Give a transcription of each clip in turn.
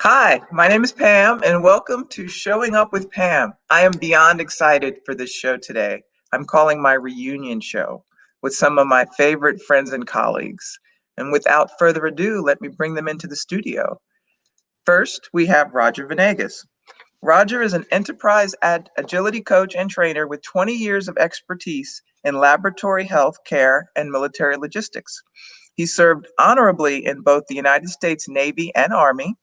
Hi, my name is Pam, and welcome to Showing Up with Pam. I am beyond excited for this show today. I'm calling my reunion show with some of my favorite friends and colleagues. And without further ado, let me bring them into the studio. First, we have Roger Venegas. Roger is an enterprise agility coach and trainer with 20 years of expertise in laboratory health care and military logistics. He served honorably in both the United States Navy and Army.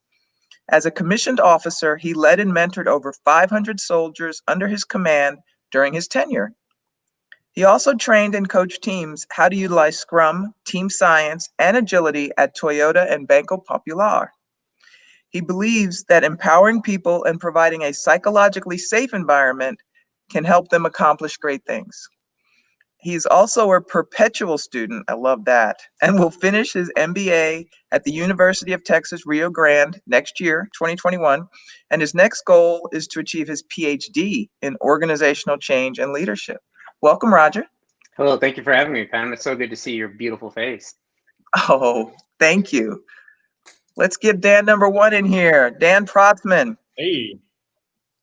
As a commissioned officer, he led and mentored over 500 soldiers under his command during his tenure. He also trained and coached teams how to utilize Scrum, team science, and agility at Toyota and Banco Popular. He believes that empowering people and providing a psychologically safe environment can help them accomplish great things. He's also a perpetual student, I love that, and will finish his MBA at the University of Texas, Rio Grande next year, 2021, and his next goal is to achieve his PhD in organizational change and leadership. Welcome, Roger. Hello, thank you for having me, Pam. It's so good to see your beautiful face. Oh, thank you. Let's get Dan number one in here. Dan Protzman. Hey.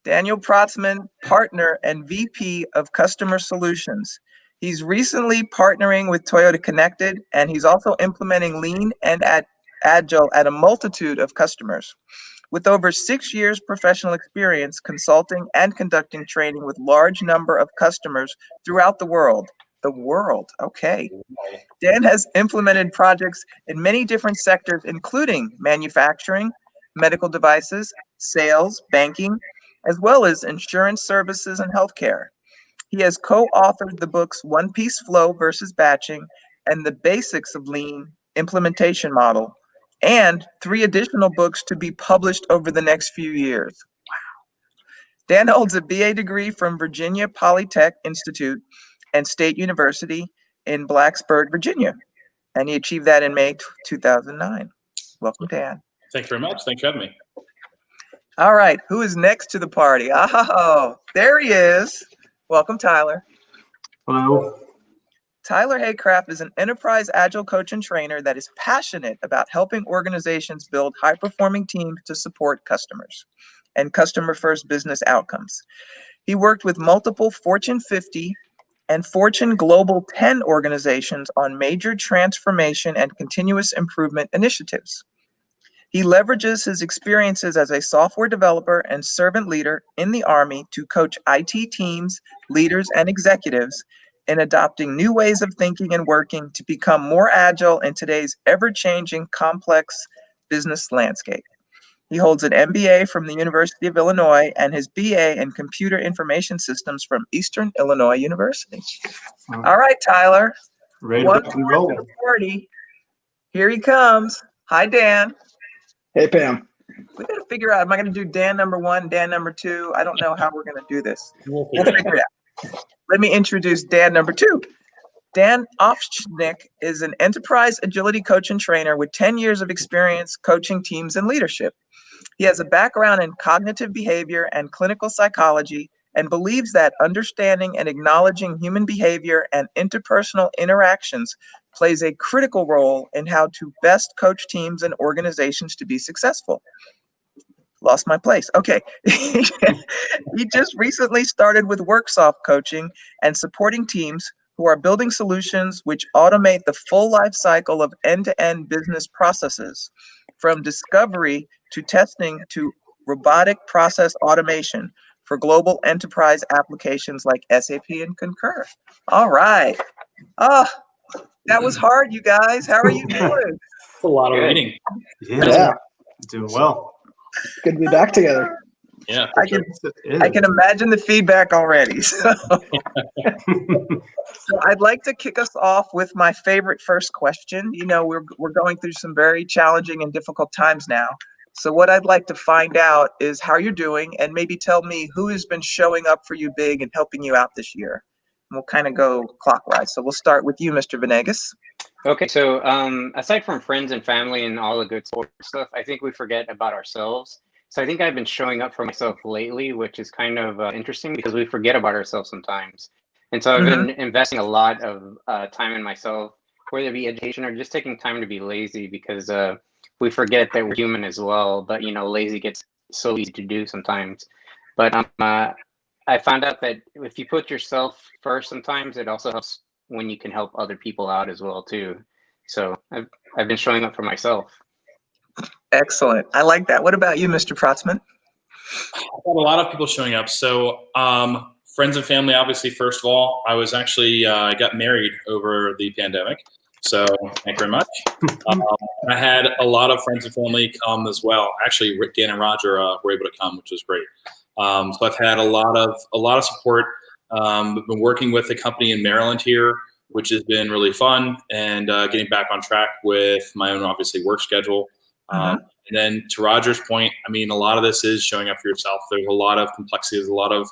Daniel Protzman, partner and VP of Customer Solutions. He's recently partnering with Toyota Connected, and he's also implementing Lean and Agile at a multitude of customers. With over 6 years professional experience consulting and conducting training with large number of customers throughout the world. The world, okay. Dan has implemented projects in many different sectors, including manufacturing, medical devices, sales, banking, as well as insurance services and healthcare. He has co-authored the books One Piece Flow versus Batching and The Basics of Lean Implementation Model, and 3 additional books to be published over the next few years. Wow. Dan holds a BA degree from Virginia Polytech Institute and State University in Blacksburg, Virginia, and he achieved that in May 2009. Welcome, Dan. Thanks very much. Thanks for having me. All right, who is next to the party? Oh, there he is. Welcome, Tyler. Hello. Tyler Haycraft is an enterprise agile coach and trainer that is passionate about helping organizations build high-performing teams to support customers and customer-first business outcomes. He worked with multiple Fortune 50 and Fortune Global 10 organizations on major transformation and continuous improvement initiatives. He leverages his experiences as a software developer and servant leader in the Army to coach IT teams, leaders, and executives in adopting new ways of thinking and working to become more agile in today's ever-changing, complex business landscape. He holds an MBA from the University of Illinois and his BA in Computer Information Systems from Eastern Illinois University. All right, Tyler. Ready to rock and roll. To the party. Here he comes. Hi, Dan. Hey, Pam. We got to figure out, am I going to do Dan number 1, Dan number 2? I don't know how we're going to do this. We'll We'll figure it out. Let me introduce Dan number 2. Dan Ofchinick is an enterprise agility coach and trainer with 10 years of experience coaching teams and leadership. He has a background in cognitive behavior and clinical psychology and believes that understanding and acknowledging human behavior and interpersonal interactions plays a critical role in how to best coach teams and organizations to be successful. Lost my place. Okay. He just recently started with Worksoft coaching and supporting teams who are building solutions which automate the full life cycle of end-to-end business processes, from discovery to testing to robotic process automation for global enterprise applications like SAP and Concur. All right. Oh, that was hard, you guys. How are you doing? a lot of reading. Yeah. Doing well. Good to be back together. Yeah, I can imagine the feedback already. So I'd like to kick us off with my favorite first question. You know, we're going through some very challenging and difficult times now. So what I'd like to find out is how you're doing, and maybe tell me who has been showing up for you big and helping you out this year. And we'll kind of go clockwise. So we'll start with you, Mr. Venegas. Okay, so aside from friends and family and all the good sports stuff, I think we forget about ourselves. So I think I've been showing up for myself lately, which is kind of interesting because we forget about ourselves sometimes. And so I've been investing a lot of time in myself, whether it be education or just taking time to be lazy, because we forget that we're human as well. But lazy gets so easy to do sometimes. But I found out that if you put yourself first, sometimes it also helps when you can help other people out as well too. So I've been showing up for myself. Excellent. I like that. What about you, Mr. Protzman? I've got a lot of people showing up. So friends and family, obviously, first of all. I was actually got married over the pandemic. So thank you very much. I had a lot of friends and family come as well. Actually, Dan and Roger were able to come, which was great. So I've had a lot of support. I've been working with a company in Maryland here, which has been really fun, and getting back on track with my own, obviously, work schedule. And then to Roger's point, I mean, a lot of this is showing up for yourself. There's a lot of complexity. There's a lot of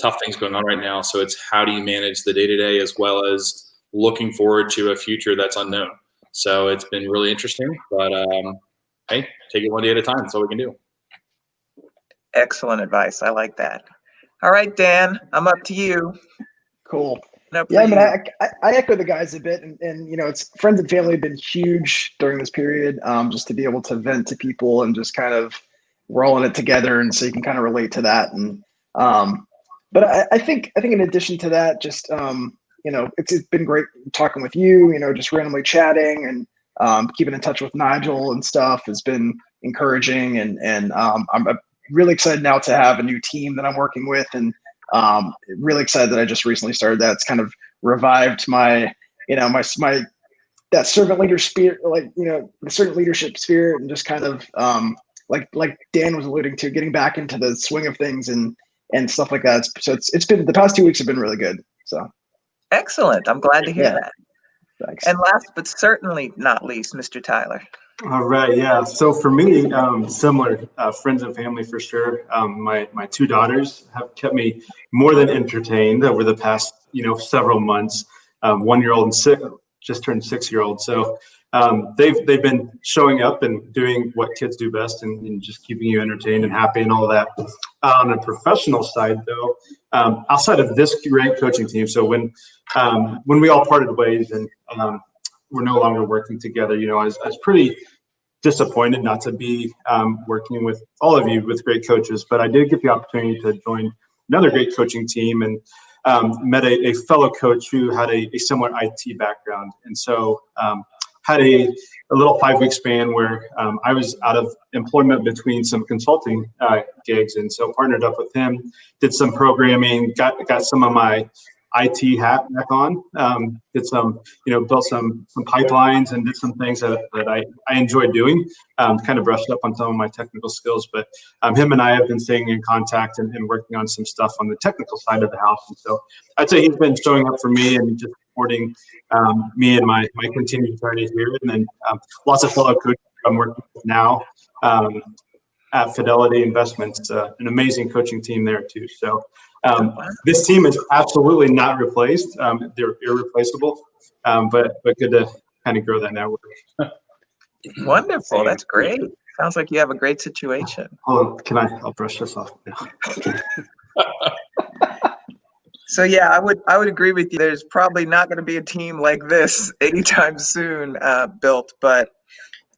tough things going on right now. So it's how do you manage the day-to-day as well as looking forward to a future that's unknown. So it's been really interesting, but hey, take it one day at a time. That's all we can do. Excellent advice. I like that. All right, Dan, I'm up to you. Cool. Up Yeah, I for mean, you. I echo the guys a bit, and it's friends and family have been huge during this period. Just to be able to vent to people and just kind of rolling it together, and so you can kind of relate to that. And but I think in addition to that, just it's been great talking with you. Just randomly chatting and keeping in touch with Nigel and stuff has been encouraging, and I'm really excited now to have a new team that I'm working with, and really excited that I just recently started that. It's kind of revived my that servant leader spirit, the servant leadership spirit, and just kind of like Dan was alluding to, getting back into the swing of things and stuff like that. So it's been, the past 2 weeks have been really good. So Excellent. I'm glad to hear that. Thanks. And last but certainly not least, Mr. Tyler. All right, yeah. So for me, similar, friends and family for sure. My two daughters have kept me more than entertained over the past, several months. 1-year-old and just turned 6-year-old. So they've been showing up and doing what kids do best, and just keeping you entertained and happy and all that. On a professional side, though, outside of this great coaching team, so when we all parted ways and we're no longer working together, I was pretty disappointed not to be working with all of you with great coaches, but I did get the opportunity to join another great coaching team, and met a fellow coach who had a similar IT background. And so had a little 5-week span where I was out of employment between some consulting gigs. And so partnered up with him, did some programming, got some of my IT hat back on, did some, built some pipelines and did some things that I enjoy doing, kind of brushed up on some of my technical skills. But him and I have been staying in contact and working on some stuff on the technical side of the house. And so I'd say he's been showing up for me and just supporting me and my continued journey here. And then lots of fellow coaches I'm working with now at Fidelity Investments, an amazing coaching team there too. So this team is absolutely not replaced. They're irreplaceable, but good to kind of grow that network. Wonderful. That's great. Sounds like you have a great situation. Oh, I'll brush this off now. So yeah, I would agree with you. There's probably not going to be a team like this anytime soon built, but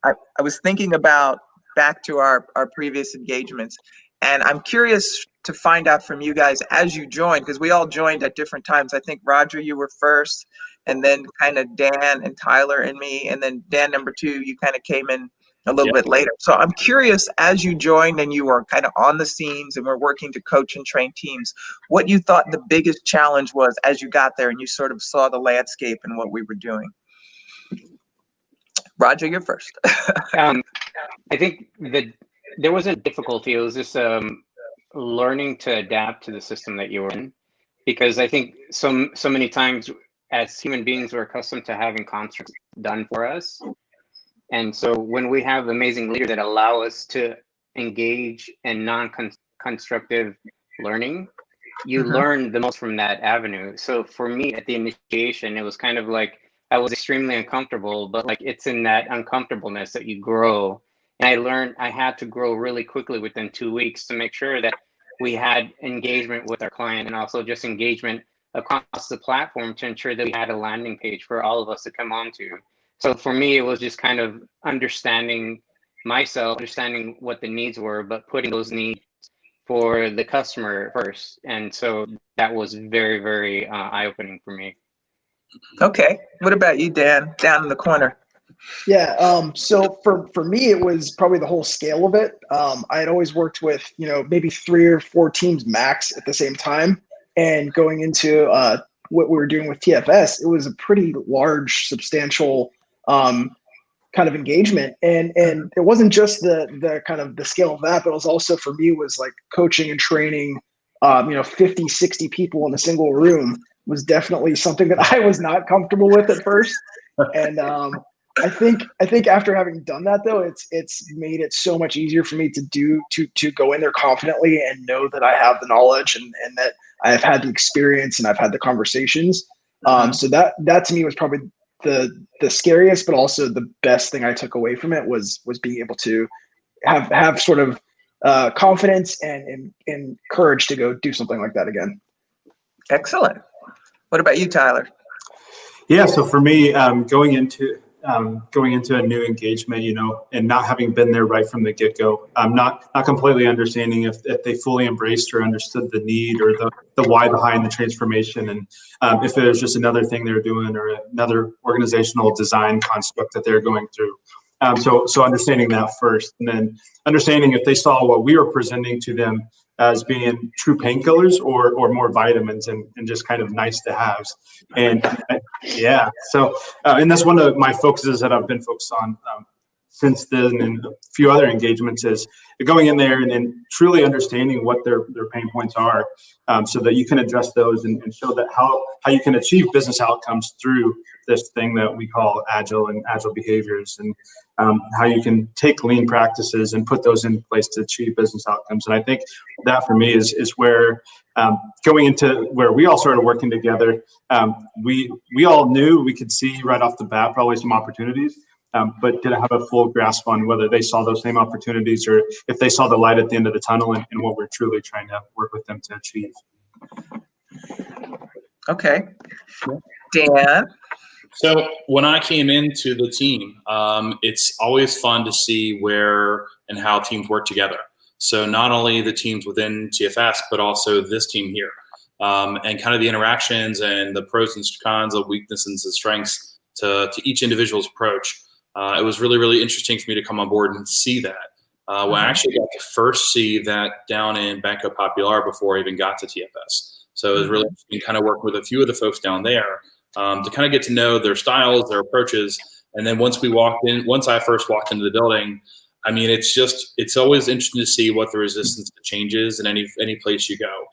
I was thinking about back to our previous engagements, and I'm curious to find out from you guys as you joined, because we all joined at different times. I think Roger, you were first, and then kind of Dan and Tyler and me, and then Dan number 2, you kind of came in a little bit later. So I'm curious, as you joined and you were kind of on the scenes and we're working to coach and train teams, what you thought the biggest challenge was as you got there and you sort of saw the landscape and what we were doing. Roger, you're first. I think that there wasn't difficulty. It was just learning to adapt to the system that you were in, because I think so many times as human beings we're accustomed to having constructs done for us, and so when we have amazing leaders that allow us to engage in non-constructive learning, you learn the most from that avenue. So for me at the initiation, it was kind of like I was extremely uncomfortable, but like it's in that uncomfortableness that you grow. And I learned I had to grow really quickly within 2 weeks to make sure that we had engagement with our client and also just engagement across the platform to ensure that we had a landing page for all of us to come onto. So for me, it was just kind of understanding myself, understanding what the needs were, but putting those needs for the customer first. And so that was very, very eye-opening for me. Okay. What about you, Dan, down in the corner? Yeah. So for me, it was probably the whole scale of it. I had always worked with, maybe 3 or 4 teams max at the same time. And going into what we were doing with TFS, it was a pretty large, substantial kind of engagement. And it wasn't just the kind of the scale of that, but it was also, for me, was like coaching and training, 50, 60 people in a single room was definitely something that I was not comfortable with at first. And I think after having done that, though, it's made it so much easier for me to go in there confidently and know that I have the knowledge and that I've had the experience and I've had the conversations. So that to me was probably the scariest, but also the best thing I took away from it was being able to have sort of confidence and courage to go do something like that again. Excellent. What about you, Tyler? Yeah, so for me, going into a new engagement, and not having been there right from the get-go, not completely understanding if they fully embraced or understood the need or the why behind the transformation, and if it was just another thing they're doing or another organizational design construct that they're going through. So understanding that first, and then understanding if they saw what we were presenting to them as being true painkillers or more vitamins and just kind of nice to haves. And yeah, so and that's one of my focuses that I've been focused on since then, and a few other engagements, is going in there and truly understanding what their pain points are, so that you can address those and show that how you can achieve business outcomes through this thing that we call agile behaviors, and how you can take lean practices and put those in place to achieve business outcomes. And I think that for me is where, going into where we all started working together, we all knew we could see right off the bat probably some opportunities, but didn't have a full grasp on whether they saw those same opportunities or if they saw the light at the end of the tunnel and what we're truly trying to work with them to achieve. Okay. Dan? So when I came into the team, it's always fun to see where and how teams work together. So not only the teams within TFS, but also this team here, and kind of the interactions and the pros and cons, the weaknesses and strengths to each individual's approach. It was really, really interesting for me to come on board and see that. When I actually got to first see that down in Banco Popular before I even got to TFS. So it was really interesting kind of working with a few of the folks down there, to kind of get to know their styles, their approaches. And then once I first walked into the building, I mean, it's always interesting to see what the resistance to changes in any place you go.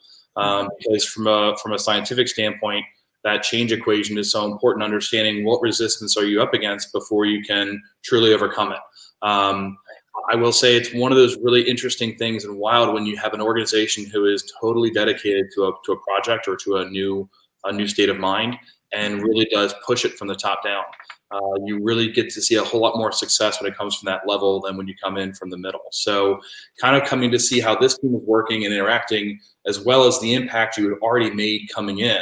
Because from a scientific standpoint, that change equation is so important, understanding what resistance are you up against before you can truly overcome it. I will say it's one of those really interesting things and wild when you have an organization who is totally dedicated to a project or to a new state of mind and really does push it from the top down. You really get to see a whole lot more success when it comes from that level than when you come in from the middle. So kind of coming to see how this team is working and interacting, as well as the impact you had already made coming in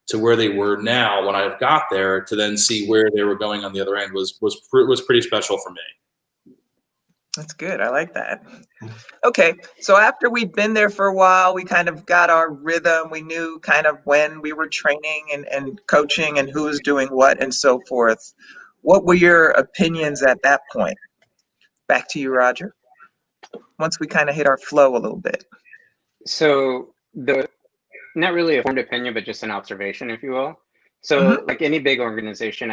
to where they were now when I got there, to then see where they were going on the other end was pretty special for me. That's good. I like that. Okay. So after we'd been there for a while, we kind of got our rhythm. We knew kind of when we were training and coaching and who was doing what and so forth. What were your opinions at that point? Back to you, Roger. Once we kind of hit our flow a little bit. So not really a formed opinion, but just an observation, if you will. So like any big organization,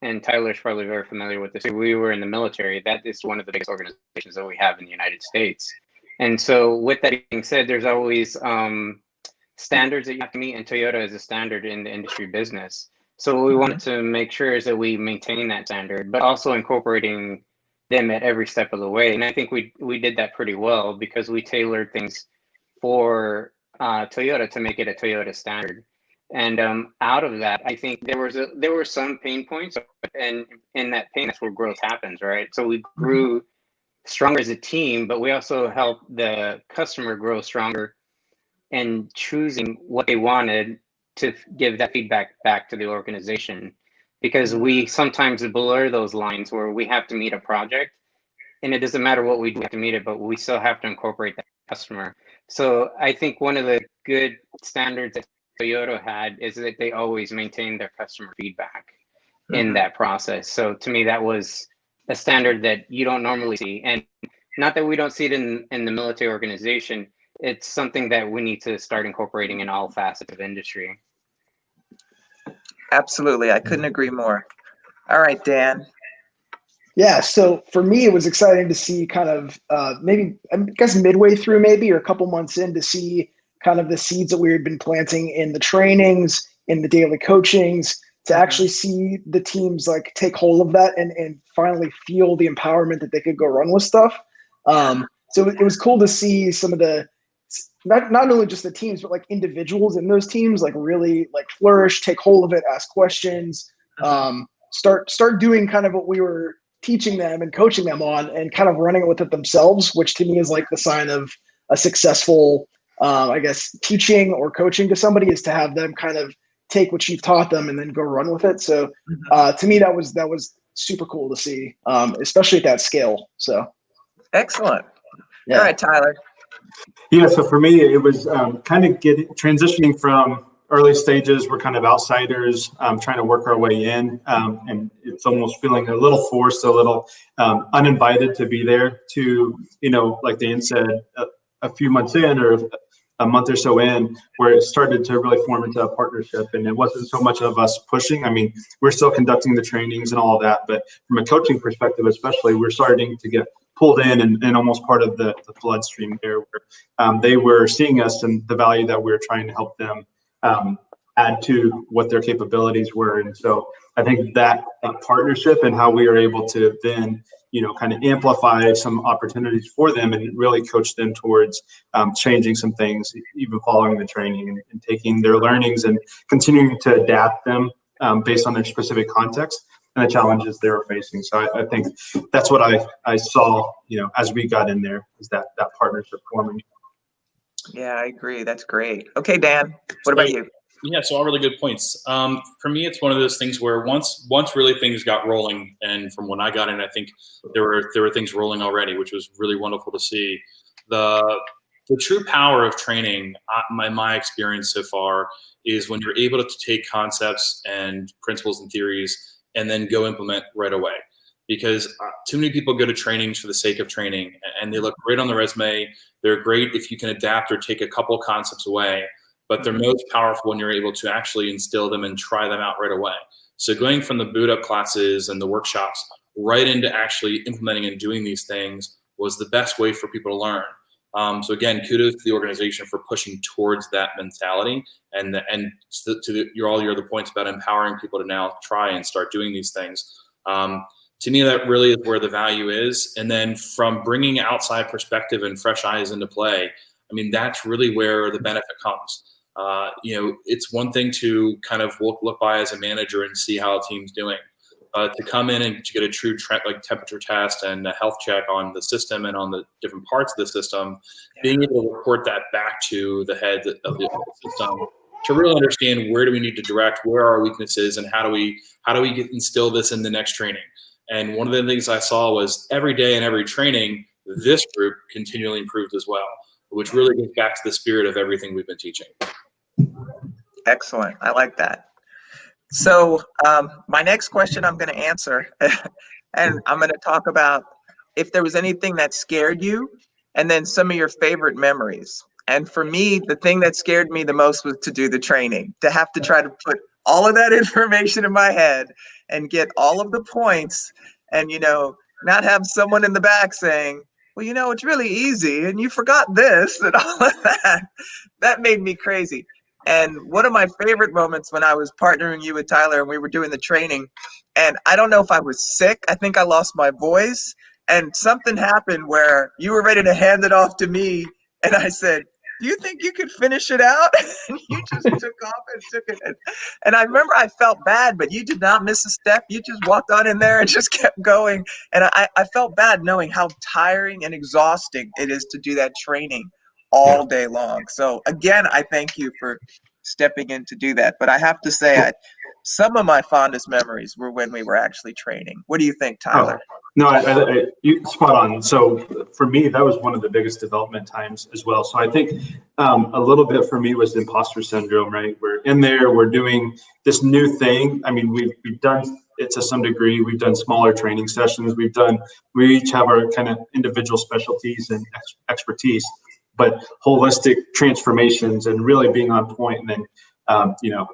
and Tyler's probably very familiar with this. We were in the military. That is one of the biggest organizations that we have in the United States. And so with that being said, there's always standards that you have to meet, and Toyota is a standard in the industry business. So what we wanted to make sure is that we maintain that standard, but also incorporating them at every step of the way. And I think we did that pretty well because we tailored things for Toyota to make it a Toyota standard. And out of that, I think there were some pain points, and in that pain, that's where growth happens, right? So we grew stronger as a team, but we also helped the customer grow stronger and choosing what they wanted to give that feedback back to the organization. Because we sometimes blur those lines where we have to meet a project and it doesn't matter what we do to meet it, but we still have to incorporate that customer. So I think one of the good standards that Toyota had is that they always maintain their customer feedback in that process. So to me, that was a standard that you don't normally see. And not that we don't see it in the military organization, it's something that we need to start incorporating in all facets of industry. Absolutely. I couldn't agree more. All right, Dan. Yeah, so for me, it was exciting to see kind of maybe, I guess, midway through maybe, or a couple months in, to see kind of the seeds that we had been planting in the trainings, in the daily coachings, to actually see the teams like take hold of that and finally feel the empowerment that they could go run with stuff. So it was cool to see some of the, not only just the teams, but like individuals in those teams, like really like flourish, take hold of it, ask questions, start doing kind of what we were teaching them and coaching them on, and kind of running with it themselves, which to me is like the sign of a successful, I guess, teaching or coaching to somebody, is to have them kind of take what you've taught them and then go run with it. So to me, that was super cool to see, especially at that scale. So excellent. Yeah. All right, Tyler. Yeah, so for me, it was kind of transitioning from early stages. We're kind of outsiders, trying to work our way in, and it's almost feeling a little forced, a little uninvited to be there. To, like Dan said, a few months in, or a month or so in, where it started to really form into a partnership, and it wasn't so much of us pushing. I mean, we're still conducting the trainings and all of that, but from a coaching perspective, especially, we're starting to get pulled in and almost part of the bloodstream there, where they were seeing us and the value that we were trying to help them add to what their capabilities were. And so I think that partnership and how we are able to then, kind of amplify some opportunities for them and really coach them towards changing some things, even following the training, and taking their learnings and continuing to adapt them based on their specific context and the challenges they were facing. So I think that's what I saw, as we got in there, is that partnership forming. Yeah, I agree. That's great. Okay, Dan, what about you? Yeah, so all really good points. For me, it's one of those things where once really things got rolling, and from when I got in, I think there were things rolling already, which was really wonderful to see. The true power of training, my experience so far, is when you're able to take concepts and principles and theories and then go implement right away. Because too many people go to trainings for the sake of training, and they look great on the resume. They're great if you can adapt or take a couple of concepts away, but they're most powerful when you're able to actually instill them and try them out right away. So going from the boot up classes and the workshops right into actually implementing and doing these things was the best way for people to learn. So again, kudos to the organization for pushing towards that mentality, and to all your other points about empowering people to now try and start doing these things. To me, that really is where the value is. And then from bringing outside perspective and fresh eyes into play, I mean, that's really where the benefit comes. It's one thing to kind of look by as a manager and see how a team's doing. To come in and to get a true temperature test and a health check on the system and on the different parts of the system, being able to report that back to the head of the system to really understand where do we need to direct, where are our weaknesses, and how do we instill this in the next training. And one of the things I saw was every day in every training, this group continually improved as well, which really gets back to the spirit of everything we've been teaching. Excellent. I like that. So my next question I'm going to answer, and I'm going to talk about if there was anything that scared you, and then some of your favorite memories. And for me, the thing that scared me the most was to do the training, to have to try to put all of that information in my head and get all of the points, and not have someone in the back saying, well, it's really easy and you forgot this and all of that. That made me crazy. And one of my favorite moments when I was partnering you with Tyler and we were doing the training, and I don't know if I was sick, I think I lost my voice, and something happened where you were ready to hand it off to me, and I said, do you think you could finish it out? And you just took off and took it. And I remember I felt bad, but you did not miss a step. You just walked on in there and just kept going. And I felt bad knowing how tiring and exhausting it is to do that training all day long. So again, I thank you for stepping in to do that. But I have to say, some of my fondest memories were when we were actually training. What do you think, Tyler? No, you spot on. So for me, that was one of the biggest development times as well. So I think a little bit for me was imposter syndrome, right? We're in there, we're doing this new thing. I mean, we've done it to some degree. We've done smaller training sessions. We each have our kind of individual specialties and expertise, but holistic transformations and really being on point. And then,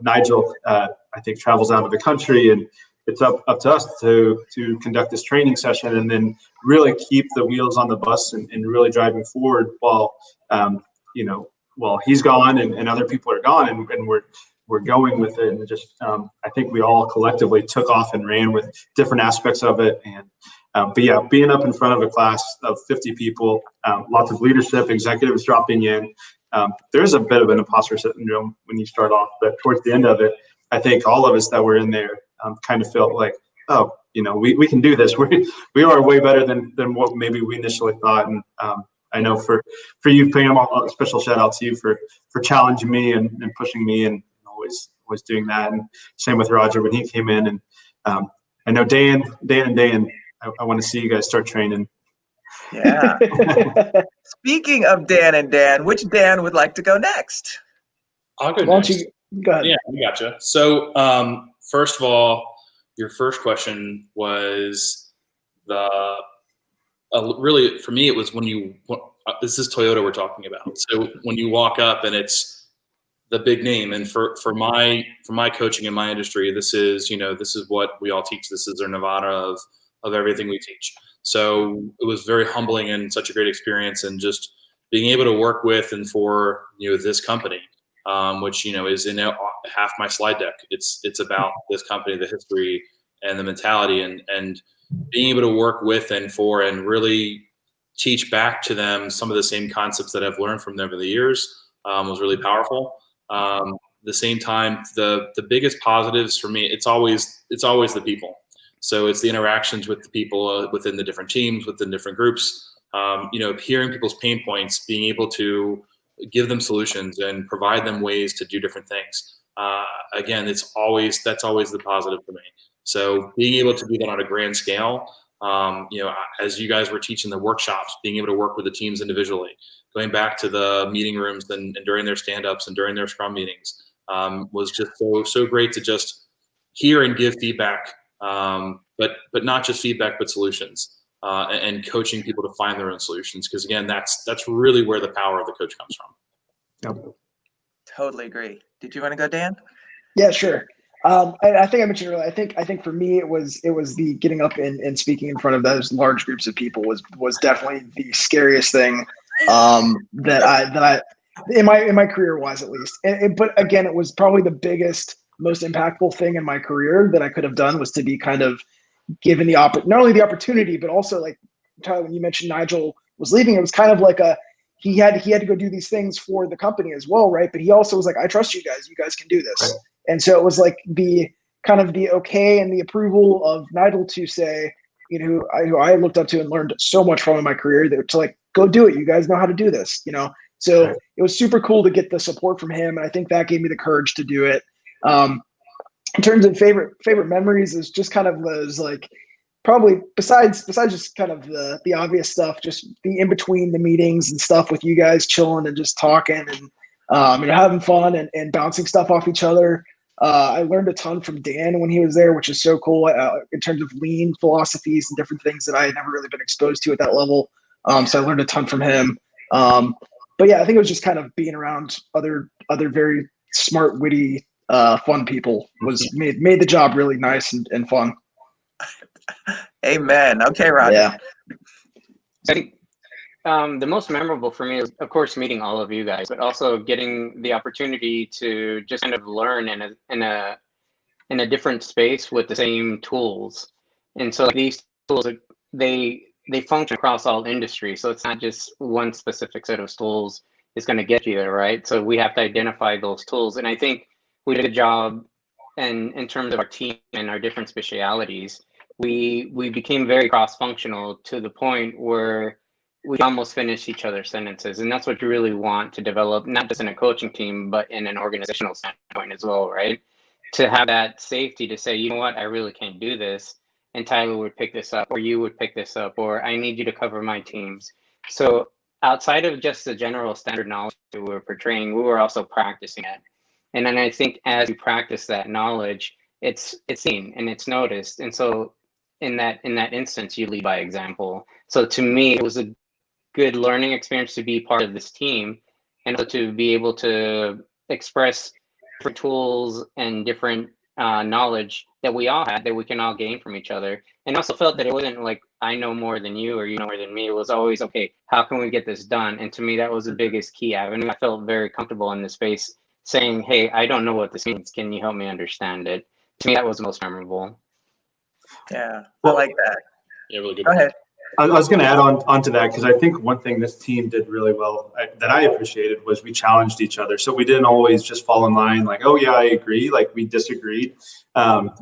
Nigel, I think, travels out of the country, and it's up to us to conduct this training session and then really keep the wheels on the bus and really driving forward while he's gone and other people are gone, and we're going with it. And just I think we all collectively took off and ran with different aspects of it. And but yeah, being up in front of a class of 50 people, lots of leadership, executives dropping in, there's a bit of an imposter syndrome when you start off, but towards the end of it, I think all of us that were in there kind of felt like, oh, we can do this. We are way better than what maybe we initially thought. And I know for you, Pam, a special shout out to you for challenging me and pushing me and always doing that. And same with Roger when he came in. And I know Dan, I want to see you guys start training. Yeah. Speaking of Dan and Dan, which Dan would like to go next? I'll go next. Go ahead. Yeah, we gotcha. So first of all, your first question was really, for me, it was this is Toyota we're talking about. So when you walk up and it's the big name, and for my coaching in my industry, this is what we all teach. This is their Nirvana of everything we teach. So it was very humbling and such a great experience, and just being able to work with and for this company, which is in half my slide deck. It's about this company, the history and the mentality, and being able to work with and for and really teach back to them some of the same concepts that I've learned from them over the years was really powerful. At the same time, the biggest positives for me, it's always the people. So it's the interactions with the people within the different teams, within different groups, hearing people's pain points, being able to give them solutions and provide them ways to do different things. Again, that's always the positive for me. So being able to do that on a grand scale, as you guys were teaching the workshops, being able to work with the teams individually, going back to the meeting rooms and during their stand-ups and during their scrum meetings, was just so great to just hear and give feedback, but not just feedback, but solutions, and coaching people to find their own solutions. Because again, that's really where the power of the coach comes from. Yep. Totally agree. Did you want to go, Dan? Yeah, sure. I think I mentioned earlier. I think for me it was the getting up and speaking in front of those large groups of people was definitely the scariest thing that I in my career wise at least. But again, it was probably the biggest, most impactful thing in my career that I could have done was to be kind of given not only the opportunity, but also, like Tyler, when you mentioned Nigel was leaving, it was kind of like he had to go do these things for the company as well, right? But he also was like, I trust you guys can do this. Right. And so it was like the kind of the okay and the approval of Nigel to say, who I looked up to and learned so much from in my career, to like, go do it. You guys know how to do this, So right. It was super cool to get the support from him. And I think that gave me the courage to do it. In terms of favorite memories, is just kind of those, like, probably besides just kind of the obvious stuff, just the in between the meetings and stuff with you guys chilling and just talking and having fun and bouncing stuff off each other. I learned a ton from Dan when he was there, which is so cool in terms of lean philosophies and different things that I had never really been exposed to at that level. So I learned a ton from him. But yeah, I think it was just kind of being around other very smart, witty, fun people made the job really nice and fun. Amen. Okay, Roger. Yeah. I think the most memorable for me is, of course, meeting all of you guys, but also getting the opportunity to just kind of learn in a different space with the same tools. And so these tools, they function across all industries. So it's not just one specific set of tools is going to get you there, right? So we have to identify those tools. And I think we did a job in terms of our team and our different specialities. We became very cross-functional to the point where we almost finish each other's sentences. And that's what you really want to develop, not just in a coaching team, but in an organizational standpoint as well, right? To have that safety to say, you know what, I really can't do this. And Tyler would pick this up, or you would pick this up, or I need you to cover my teams. So outside of just the general standard knowledge that we were portraying, we were also practicing it. And then I think as you practice that knowledge, it's seen and it's noticed. And so in that instance, you lead by example. So to me, it was a good learning experience to be part of this team and to be able to express different tools and different knowledge that we all had that we can all gain from each other. And also felt that it wasn't like I know more than you or you know more than me. It was always, okay, how can we get this done? And to me, that was the biggest key avenue. I felt very comfortable in this space saying, hey, I don't know what this means. Can you help me understand it? To me, that was most memorable. Yeah, I like that. Yeah, really good. Go ahead. I was going to add on to that because I think one thing this team did really well that I appreciated was we challenged each other. So we didn't always just fall in line like, oh yeah, I agree. Like we disagreed.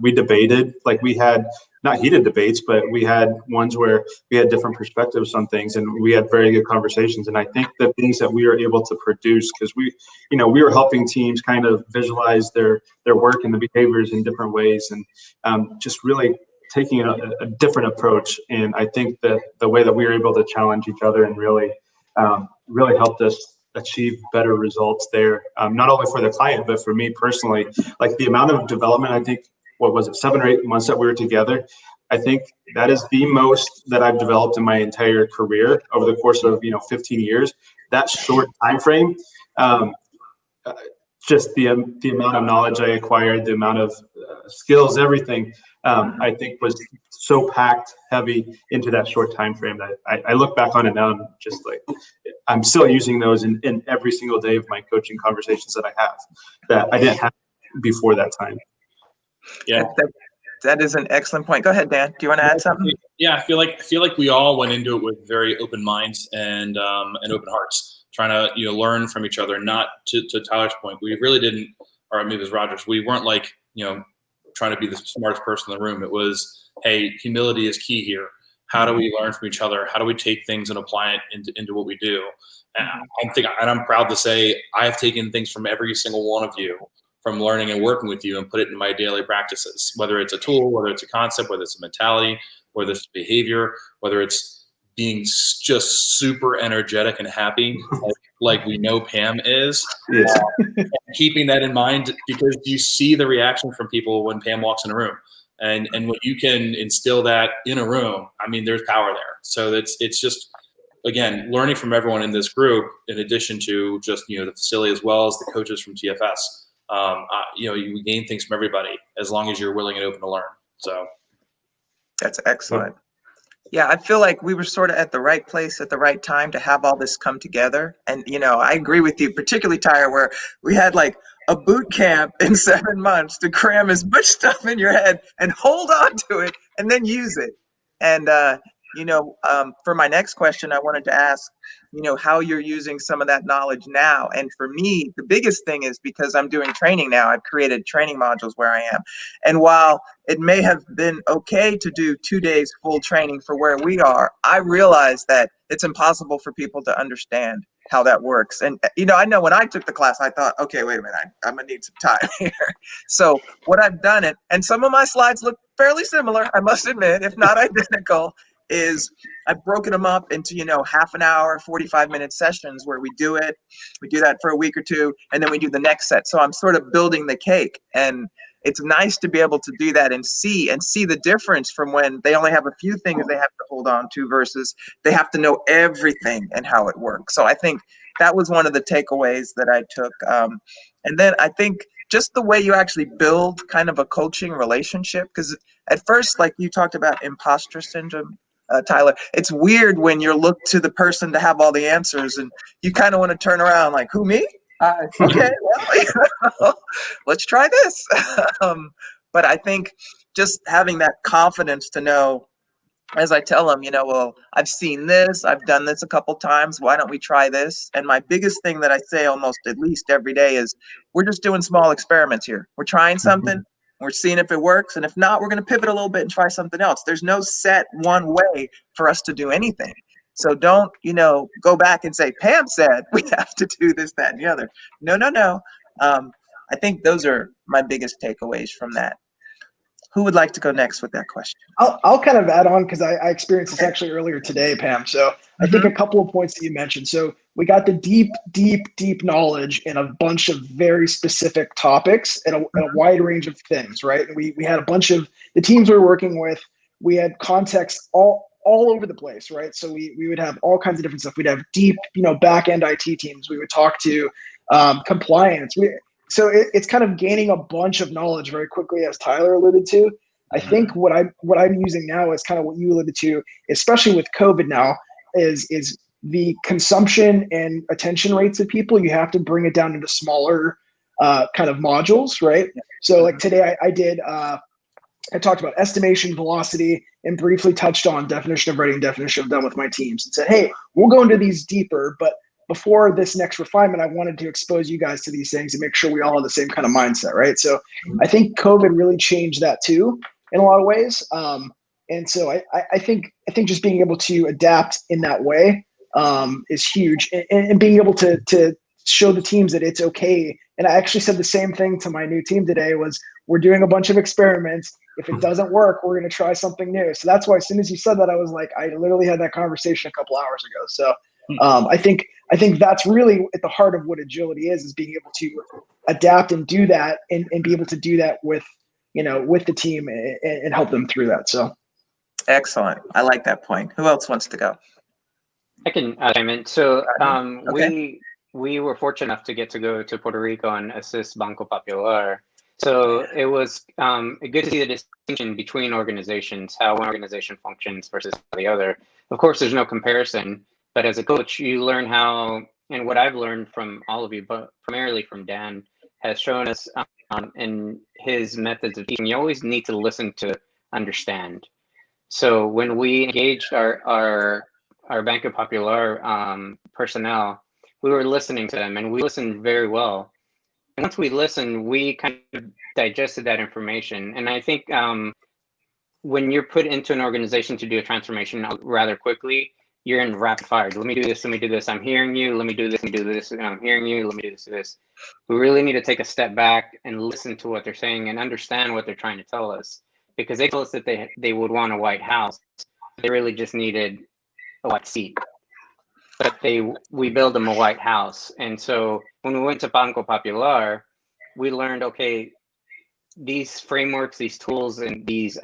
We debated. Like we had not heated debates, but we had ones where we had different perspectives on things, and we had very good conversations. And I think the things that we were able to produce, because we were helping teams kind of visualize their work and the behaviors in different ways, and just really taking a different approach. And I think that the way that we were able to challenge each other and really helped us achieve better results there, not only for the client, but for me personally. Like the amount of development, I think, what was it, 7 or 8 months that we were together, I think that is the most that I've developed in my entire career over the course of 15 years. That short time frame, just the amount of knowledge I acquired, the amount of skills, everything, I think was so packed heavy into that short time frame that I look back on it now and just like I'm still using those in every single day of my coaching conversations that I have that I didn't have before that time. Yeah, that is an excellent point. Go ahead, Dan. Do you want to add something? Yeah, I feel like we all went into it with very open minds and open hearts, trying to learn from each other. Not to Tyler's point, we really didn't, or maybe it was Rogers. We weren't like trying to be the smartest person in the room. It was, hey, humility is key here. How do we learn from each other? How do we take things and apply it into what we do? And I'm proud to say I have taken things from every single one of you, from learning and working with you, and put it in my daily practices, whether it's a tool, whether it's a concept, whether it's a mentality, whether it's behavior, whether it's being just super energetic and happy, like we know Pam is. Yes. Keeping that in mind, because you see the reaction from people when Pam walks in a room. And when you can instill that in a room, I mean, there's power there. So it's just, again, learning from everyone in this group, in addition to just the facility as well as the coaches from TFS. You gain things from everybody as long as you're willing and open to learn. So that's excellent. Yeah, I feel like we were sort of at the right place at the right time to have all this come together. And I agree with you, particularly Tyre, where we had like a boot camp in 7 months to cram as much stuff in your head and hold on to it and then use it. And for my next question, I wanted to ask, how you're using some of that knowledge now. And for me, the biggest thing is because I'm doing training now, I've created training modules where I am. And while it may have been okay to do 2 days full training for where we are, I realize that it's impossible for people to understand how that works. And, I know when I took the class, I thought, okay, wait a minute, I'm gonna need some time here. So what I've done, and some of my slides look fairly similar, I must admit, if not identical, is I've broken them up into, half an hour, 45-minute sessions where we do it. We do that for a week or two, and then we do the next set. So I'm sort of building the cake. And it's nice to be able to do that and see the difference from when they only have a few things they have to hold on to versus they have to know everything and how it works. So I think that was one of the takeaways that I took. And then I think just the way you actually build kind of a coaching relationship, because at first, like you talked about imposter syndrome, Tyler, it's weird when you look to the person to have all the answers and you kind of want to turn around like, who, me? Okay, well, let's try this. But I think just having that confidence to know, as I tell them, well, I've seen this, I've done this a couple times, why don't we try this? And my biggest thing that I say almost at least every day is, we're just doing small experiments here. We're trying something, we're seeing if it works, and if not, we're going to pivot a little bit and try something else. There's no set one way for us to do anything. So don't, go back and say, Pam said we have to do this, that, and the other. No, no, no. I think those are my biggest takeaways from that. Who would like to go next with that question? I'll kind of add on because I experienced this actually earlier today, Pam. So I think a couple of points that you mentioned. So we got the deep knowledge in a bunch of very specific topics and a wide range of things, right? And we had a bunch of the teams we were working with. We had context all over the place, right? So we would have all kinds of different stuff. We'd have deep, back end IT teams. We would talk to compliance. So it's kind of gaining a bunch of knowledge very quickly, as Tyler alluded to. I think what I'm using now is kind of what you alluded to, especially with COVID now, is the consumption and attention rates of people. You have to bring it down into smaller kind of modules, right? So like today I talked about estimation, velocity, and briefly touched on definition of ready and definition of done with my teams and said, hey, we'll go into these deeper, but before this next refinement, I wanted to expose you guys to these things and make sure we all have the same kind of mindset, right? So I think COVID really changed that too in a lot of ways. And so I think just being able to adapt in that way is huge, and being able to show the teams that it's okay. And I actually said the same thing to my new team today was we're doing a bunch of experiments. If it doesn't work, we're going to try something new. So that's why as soon as you said that, I was like, I literally had that conversation a couple hours ago. So I think that's really at the heart of what agility is being able to adapt and do that and be able to do that with the team and help them through that. So excellent. I like that point. Who else wants to go? I can chime in. So Okay. we were fortunate enough to get to go to Puerto Rico and assist Banco Popular. So it was good to see the distinction between organizations, how one organization functions versus the other. Of course, there's no comparison, but as a coach, you learn how, and what I've learned from all of you, but primarily from Dan, has shown us in his methods of teaching, you always need to listen to understand. So when we engaged our Banco Popular personnel, we were listening to them, and we listened very well. And once we listened, we kind of digested that information. And I think when you're put into an organization to do a transformation rather quickly, you're in rapid fire. Let me do this. Let me do this. I'm hearing you. Let me do this. Let me do this. I'm hearing you. Let me do this. We really need to take a step back and listen to what they're saying and understand what they're trying to tell us. Because they told us that they would want a white house. They really just needed a white seat. But we built them a white house. And so when we went to Banco Popular, we learned, okay, these frameworks, these tools, and these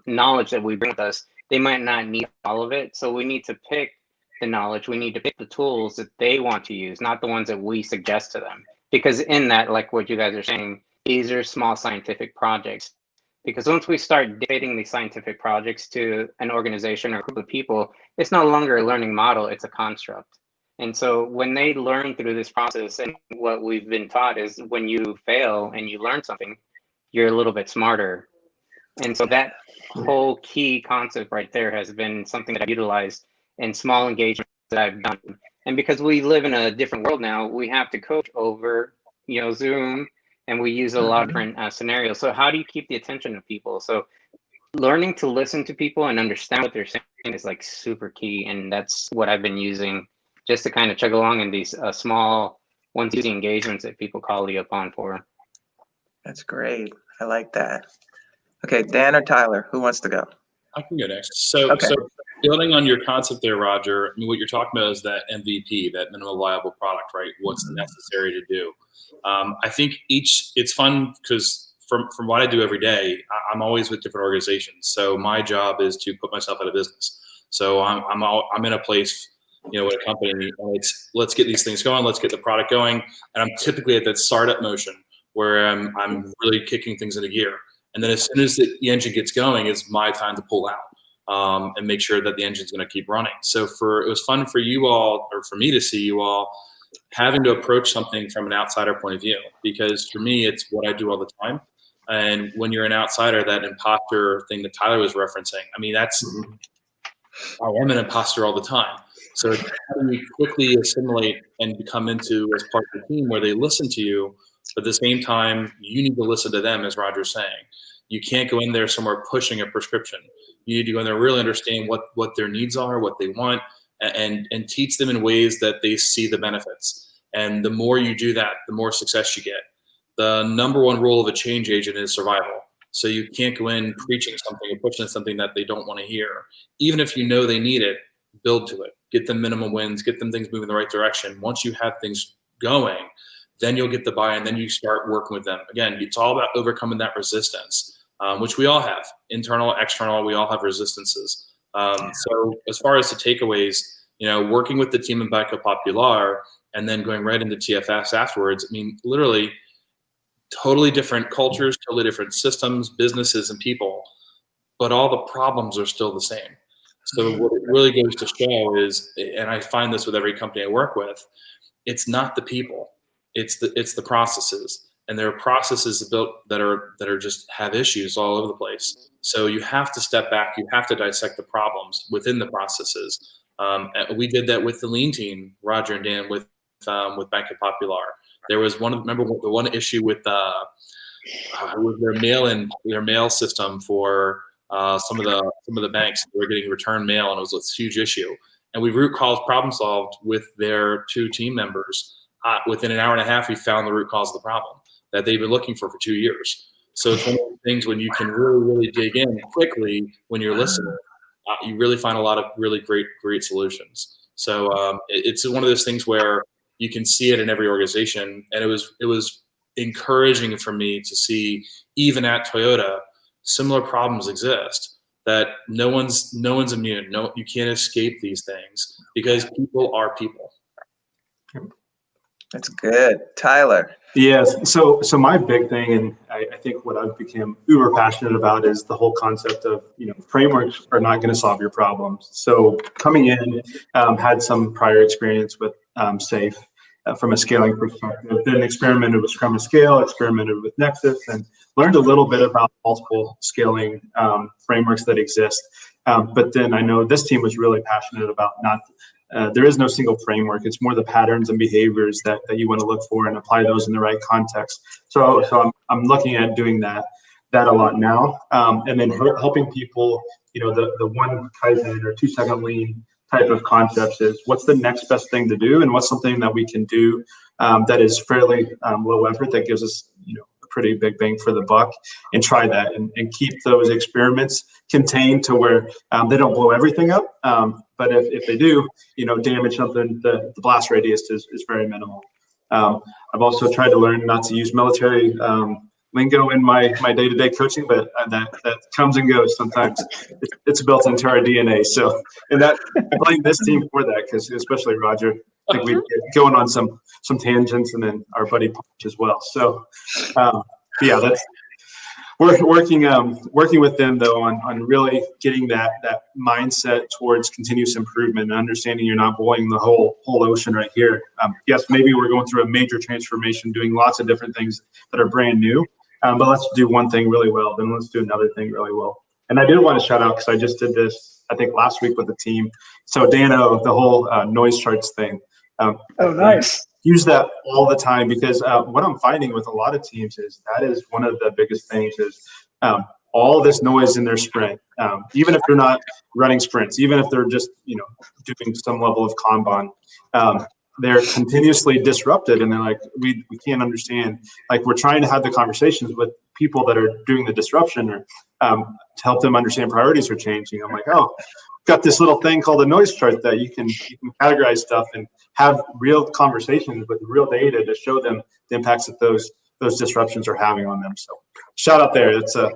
knowledge that we bring with us, they might not need all of it. So we need to pick the knowledge. We need to pick the tools that they want to use, not the ones that we suggest to them. Because in that, like what you guys are saying, these are small scientific projects. Because once we start dictating these scientific projects to an organization or a group of people, it's no longer a learning model, it's a construct. And so when they learn through this process, and what we've been taught is when you fail and you learn something, you're a little bit smarter. And so that whole key concept right there has been something that I've utilized in small engagements that I've done. And because we live in a different world now, we have to coach over, Zoom, and we use a lot of different scenarios. So how do you keep the attention of people? So learning to listen to people and understand what they're saying is like super key. And that's what I've been using just to kind of chug along in these small onesie engagements that people call you upon for. That's great. I like that. Okay, Dan or Tyler, who wants to go? I can go next. So building on your concept there, Roger, I mean, what you're talking about is that MVP, that minimal viable product, right? What's necessary to do. I think it's fun because from what I do every day, I'm always with different organizations. So my job is to put myself out of business. So I'm in a place, with a company, and it's let's get these things going, let's get the product going, and I'm typically at that startup motion where I'm really kicking things into gear. And then as soon as the engine gets going, it's my time to pull out and make sure that the engine's going to keep running. So it was fun for you all, or for me to see you all having to approach something from an outsider point of view, because for me, it's what I do all the time. And when you're an outsider, that imposter thing that Tyler was referencing, I mean, I am an imposter all the time. So how do you quickly assimilate and become into as part of the team where they listen to you, but at the same time, you need to listen to them, as Roger's saying. You can't go in there somewhere pushing a prescription. You need to go in there, really understand what their needs are, what they want, and teach them in ways that they see the benefits. And the more you do that, the more success you get. The number one rule of a change agent is survival. So you can't go in preaching something or pushing something that they don't want to hear. Even if you know they need it, build to it. Get them minimum wins, get them things moving in the right direction. Once you have things going, then you'll get the buy-in, then you start working with them. Again, it's all about overcoming that resistance, which we all have, internal, external, we all have resistances. So as far as the takeaways, working with the team in Banco Popular and then going right into TFS afterwards, I mean, literally totally different cultures, totally different systems, businesses, and people, but all the problems are still the same. So what it really goes to show is, and I find this with every company I work with, it's not the people, it's the processes, and there are processes built that are just have issues all over the place. So you have to step back, you have to dissect the problems within the processes. We did that with the lean team, Roger and Dan, with Banco Popular. There was remember the one issue with their mail system for some of the banks. They were getting return mail, and it was a huge issue. And we root cause problem solved with their two team members. Within an hour and a half, we found the root cause of the problem that they've been looking for 2 years. So it's one of those things when you can really, really dig in quickly when you're listening, you really find a lot of really great solutions. So it's one of those things where you can see it in every organization, and it was encouraging for me to see even at Toyota similar problems exist, that no one's immune. No, you can't escape these things because people are people. That's good. Tyler. Yes. So my big thing, and I think what I've become uber passionate about, is the whole concept of, frameworks are not going to solve your problems. So coming in, had some prior experience with SAFe from a scaling perspective, then experimented with Scrum and Scale, experimented with Nexus, and learned a little bit about multiple scaling frameworks that exist. But then I know this team was really passionate about there is no single framework. It's more the patterns and behaviors that you want to look for and apply those in the right context. So I'm looking at doing that a lot now, and then helping people. The one Kaizen or 2 second lean type of concepts is what's the next best thing to do, and what's something that we can do that is fairly low effort that gives us a pretty big bang for the buck, and try that and keep those experiments contained to where they don't blow everything up. But if they do, damage something, the blast radius is very minimal. I've also tried to learn not to use military lingo in my day-to-day coaching, but that comes and goes sometimes. It's built into our DNA. So, and that I blame this team for that, because especially Roger, I think we get going on some tangents, and then our buddy Punch as well. So, yeah, that's. We're working with them though on really getting that mindset towards continuous improvement and understanding you're not boiling the whole ocean right here. Yes, maybe we're going through a major transformation, doing lots of different things that are brand new, but let's do one thing really well, then let's do another thing really well. And I did want to shout out, because I just did this, I think, last week with the team. So Dano, the whole noise charts thing. Oh, nice. Use that all the time, because what I'm finding with a lot of teams is that is one of the biggest things is all this noise in their sprint. Even if they're not running sprints, even if they're just doing some level of Kanban, they're continuously disrupted, and they're like, we can't understand. Like, we're trying to have the conversations with people that are doing the disruption, or to help them understand priorities are changing. I'm like, oh, got this little thing called a noise chart that you can categorize stuff and have real conversations with real data to show them the impacts that those disruptions are having on them. So shout out there. It's a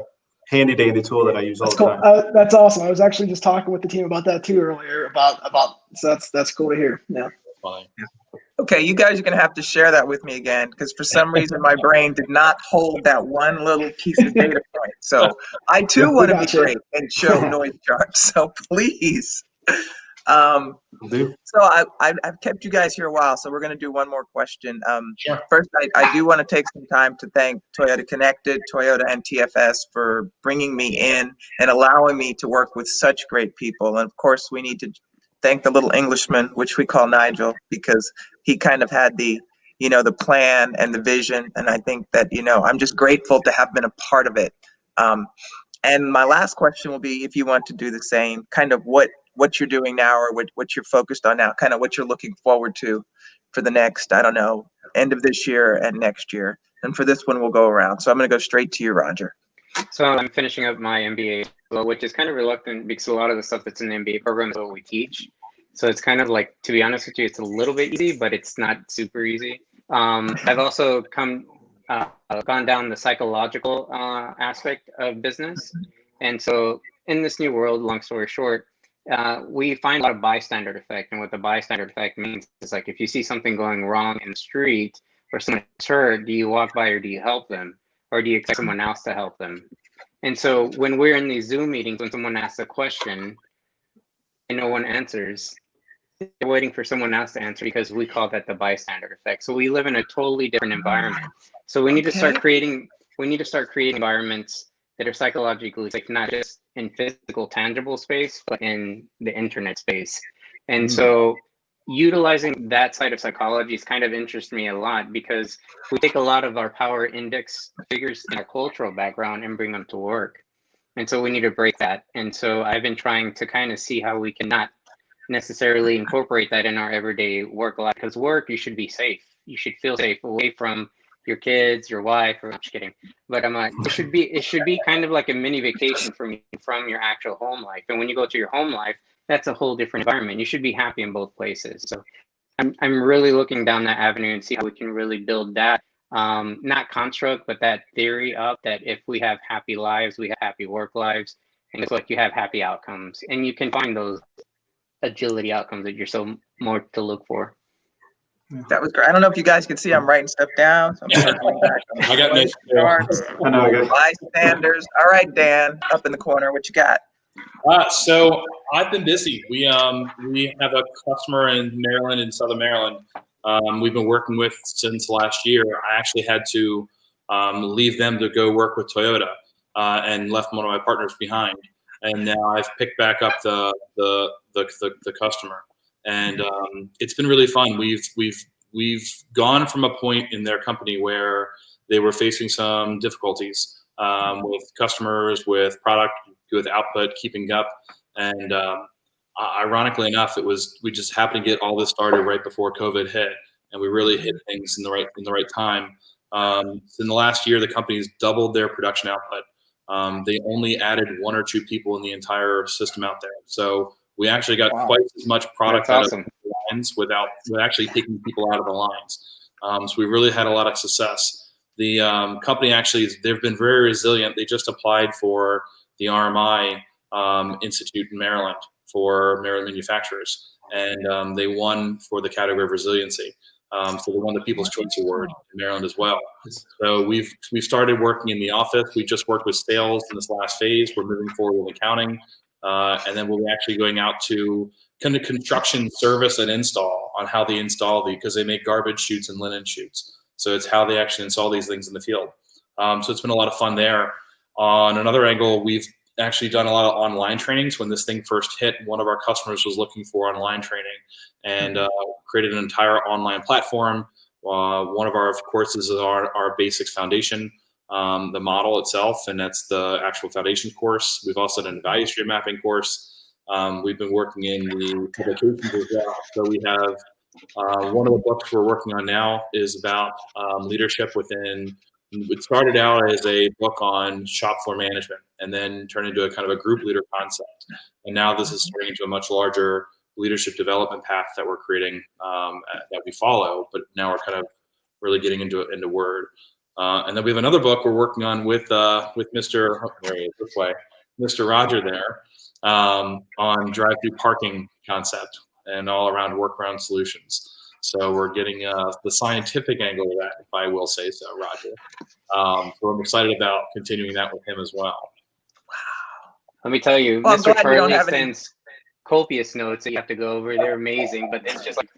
handy dandy tool that I use all the time. That's awesome. I was actually just talking with the team about that too earlier, about so that's cool to hear. Yeah. Fine. Okay, you guys are going to have to share that with me again, because for some reason my brain did not hold that one little piece of data point. So I too want to be great and show noise charts. So please. So I've kept you guys here a while, so we're going to do one more question. Sure. First, I do want to take some time to thank Toyota Connected, Toyota, and TFS for bringing me in and allowing me to work with such great people. And of course, we need to thank the little Englishman, which we call Nigel, because he kind of had the plan and the vision. And I think that, I'm just grateful to have been a part of it. And my last question will be, if you want to do the same, kind of what what you're doing now, or what you're focused on now, kind of what you're looking forward to for the next, I don't know, end of this year and next year. And for this one, we'll go around. So I'm going to go straight to you, Roger. So I'm finishing up my MBA, which is kind of reluctant because a lot of the stuff that's in the MBA program is what we teach. So it's kind of like, to be honest with you, it's a little bit easy, but it's not super easy. I've also gone down the psychological aspect of business. And so in this new world, long story short, we find a lot of bystander effect. And what the bystander effect means is like, if you see something going wrong in the street or someone is hurt, do you walk by or do you help them? Or do you expect someone else to help them? And so when we're in these Zoom meetings, when someone asks a question and no one answers, they're waiting for someone else to answer because we call that the bystander effect. So we live in a totally different environment. So we need to start creating environments that are psychologically safe, not just in physical, tangible space, but in the internet space. And so utilizing that side of psychology has kind of interested me a lot, because we take a lot of our power index figures in our cultural background and bring them to work. And so we need to break that. And so I've been trying to kind of see how we can not necessarily incorporate that in our everyday work life, because work, you should be safe. You should feel safe away from your kids, your wife, or I'm just kidding. But it should be kind of like a mini vacation from your actual home life. And when you go to your home life, that's a whole different environment. You should be happy in both places. So I'm really looking down that avenue and see how we can really build that, not construct, but that theory up, that if we have happy lives, we have happy work lives, and it's like you have happy outcomes, and you can find those agility outcomes that you're so more to look for. That was great. I don't know if you guys can see, I'm writing stuff down. So I'm circling back. I got notes. I know. I got Bystanders. All right, Dan, up in the corner. What you got? So I've been busy. We have a customer in Maryland, in Southern Maryland. We've been working with since last year. I actually had to leave them to go work with Toyota and left one of my partners behind. And now I've picked back up the customer, and it's been really fun. We've gone from a point in their company where they were facing some difficulties with customers, with product, with output, keeping up, and ironically enough, we just happened to get all this started right before COVID hit, and we really hit things in the right time. In the last year, the company's doubled their production output. They only added 1 or 2 people in the entire system out there. So we actually got twice as much product out of the lines without actually taking people out of the lines. So we really had a lot of success. The company actually, they've been very resilient. They just applied for the RMI Institute in Maryland for Maryland manufacturers, and they won for the category of resiliency. So they won the People's Choice Award in Maryland as well. So we've started working in the office. We just worked with sales in this last phase. We're moving forward with accounting, and then we'll be actually going out to kind of construction service and install on how they install because they make garbage chutes and linen chutes. So it's how they actually install these things in the field. So it's been a lot of fun there. On another angle, we've actually done a lot of online trainings. When this thing first hit, one of our customers was looking for online training and created an entire online platform. One of our courses is our basics foundation, the model itself, and that's the actual foundation course. We've also done a value stream mapping course. We've been working in the publications as well. So we have one of the books we're working on now is about leadership within. It started out as a book on shop floor management and then turned into a kind of a group leader concept. And now this is turning into a much larger leadership development path that we're creating, that we follow, but now we're kind of really getting into Word. And then we have another book we're working on with Mr. Roger there, on drive-through parking concept and all around workaround solutions. So we're getting the scientific angle of that, if I will say so, Roger. So I'm excited about continuing that with him as well. Wow. Let me tell you, Well, Mr. Farley sends copious notes that you have to go over. They're amazing, but it's just like,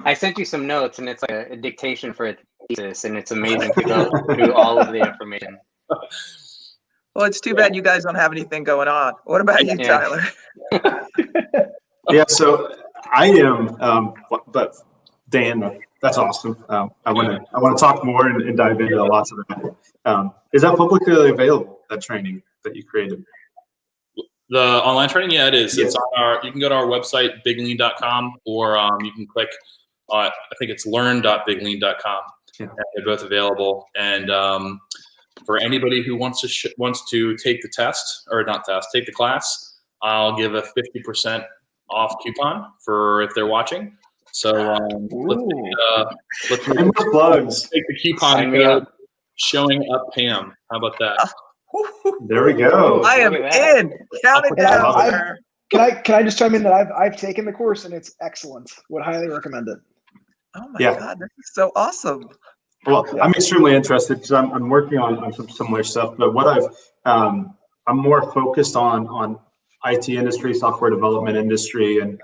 I sent you some notes, and it's like a dictation for a thesis, and it's amazing to go through all of the information. Well, it's too bad you guys don't have anything going on. What about you, Tyler? Yeah, so I am, but Dan, that's awesome. I want to talk more and dive into lots of that. Is that publicly available, that training that you created? The online training, yeah, it is. Yeah. It's on you can go to our website, biglean.com, or you can click, I think it's learn.biglean.com. Yeah. They're both available. And for anybody who wants to take the take the class, I'll give a 50% off coupon for if they're watching. So let's And more plugs. take the coupon Sign me code up. Showing Up Pam. How about that? There we go. I am Look at that. in. Count it And down, I've- sir. Can I just chime in that I've taken the course and it's excellent. Would highly recommend it. Oh my Yeah. God, this is so awesome. Well, Yeah. I'm extremely interested because I'm working on some similar stuff. But what I'm more focused on IT industry, software development industry, and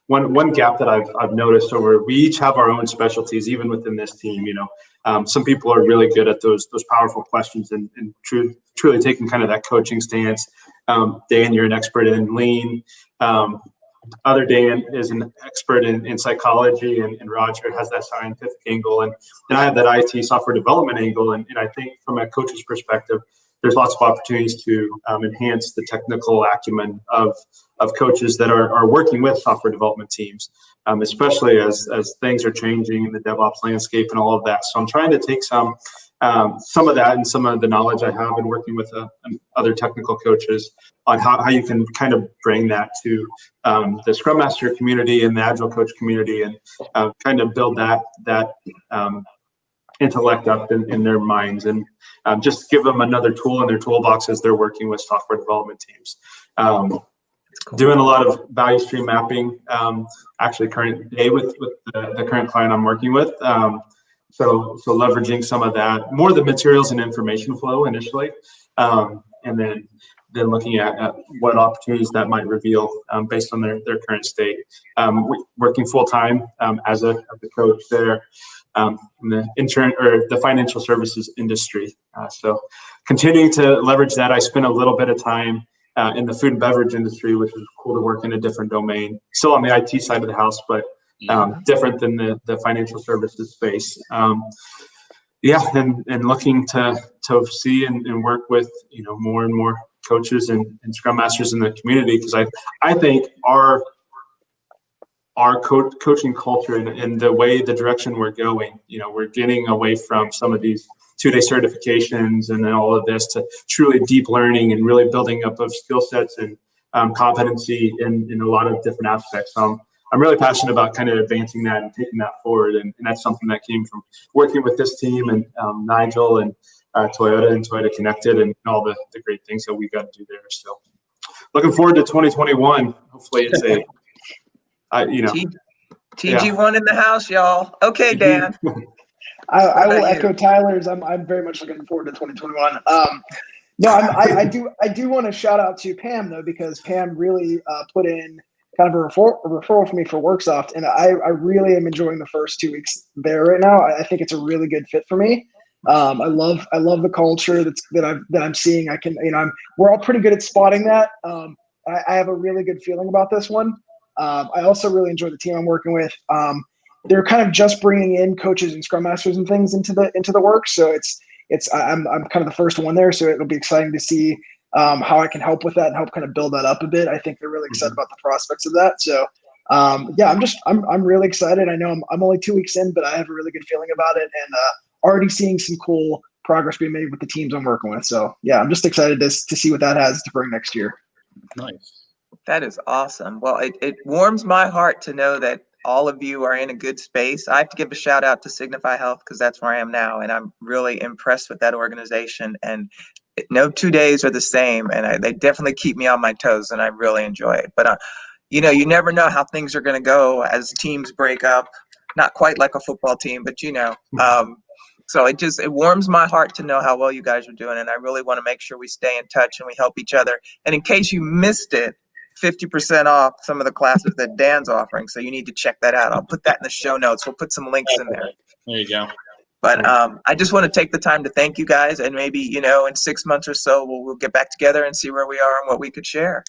one gap that I've noticed we each have our own specialties, even within this team. Some people are really good at those powerful questions and truly taking kind of that coaching stance. Dan, you're an expert in lean. Other Dan is an expert in psychology, and Roger has that scientific angle, and I have that IT software development angle. And I think from a coach's perspective, there's lots of opportunities to enhance the technical acumen of coaches that are working with software development teams, especially as things are changing in the DevOps landscape and all of that. So I'm trying to take some of that and some of the knowledge I have in working with other technical coaches on how you can kind of bring that to the Scrum Master community and the Agile coach community, and kind of build that intellect up in their minds, and just give them another tool in their toolbox as they're working with software development teams. Doing a lot of value stream mapping, actually current day with the current client I'm working with. So leveraging some of that, more the materials and information flow initially, and then looking at what opportunities that might reveal based on their current state. Working full time as a coach there in the financial services industry. So continuing to leverage that. I spent a little bit of time in the food and beverage industry, which is cool to work in a different domain. Still on the IT side of the house, but different than the financial services space. And looking to see and work with more and more coaches and Scrum Masters in the community, because I think our coaching culture and the direction we're going, we're getting away from some of these 2-day certifications and then all of this to truly deep learning and really building up of skill sets and competency in a lot of different aspects. I'm really passionate about kind of advancing that and taking that forward. And that's something that came from working with this team and Nigel and Toyota and Toyota Connected and all the great things that we got to do there. So looking forward to 2021. Hopefully it's TG1 in the house, y'all. Okay, Dan. I will echo Tyler's. I'm very much looking forward to 2021. No, I do want to shout out to Pam though, because Pam really put in kind of a referral for me for Worksoft, and I really am enjoying the first 2 weeks there right now. I think it's a really good fit for me. I love the culture that I'm seeing. We're all pretty good at spotting that. I have a really good feeling about this one. I also really enjoy the team I'm working with. They're kind of just bringing in coaches and Scrum Masters and things into the work. So I'm kind of the first one there. So it'll be exciting to see how I can help with that and help kind of build that up a bit. I think they're really excited about the prospects of that. So I'm really excited. I know I'm only 2 weeks in, but I have a really good feeling about it, and already seeing some cool progress being made with the teams I'm working with. So yeah, I'm just excited to see what that has to bring next year. Nice. That is awesome. Well, it warms my heart to know that all of you are in a good space. I have to give a shout out to Signify Health because that's where I am now, and I'm really impressed with that organization. And no 2 days are the same, and they definitely keep me on my toes, and I really enjoy it. But you never know how things are going to go as teams break up. Not quite like a football team, but so it warms my heart to know how well you guys are doing, and I really want to make sure we stay in touch and we help each other. And in case you missed it, 50% off some of the classes that Dan's offering, so you need to check that out. I'll put that in the show notes. We'll put some links in there. There you go. But I just want to take the time to thank you guys, and maybe in 6 months or so we'll get back together and see where we are and what we could share.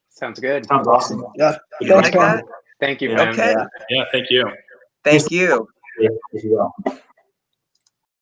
Sounds good. Sounds awesome. Yeah. You Thanks, like Pam. that? Thank you, Yeah. Pam. Okay. Yeah. Yeah, thank you. Thank you. As well.